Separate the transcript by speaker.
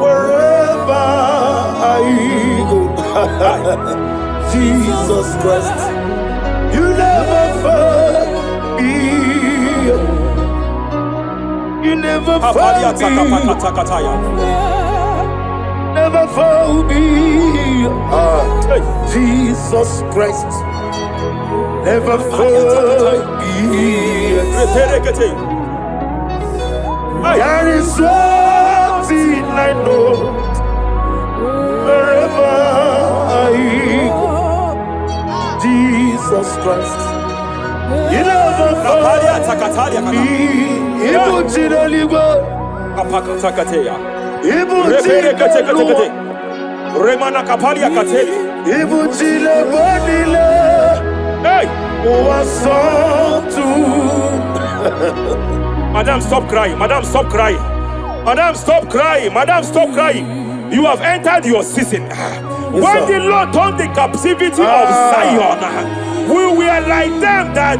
Speaker 1: Wherever I go, Jesus Christ, you never fail me. You never fail me. Never fail me. Jesus Christ, never fail me. There is one thing I know. Wherever I go, Jesus Christ, you never fail me.
Speaker 2: Remana kapalia kateli.
Speaker 1: Ibutile bonile.
Speaker 2: Hey! Madam, stop crying. Madam, stop crying. Madam, stop crying. Madam, stop crying. You have entered your season. When the Lord turned the captivity of Zion, we were like them that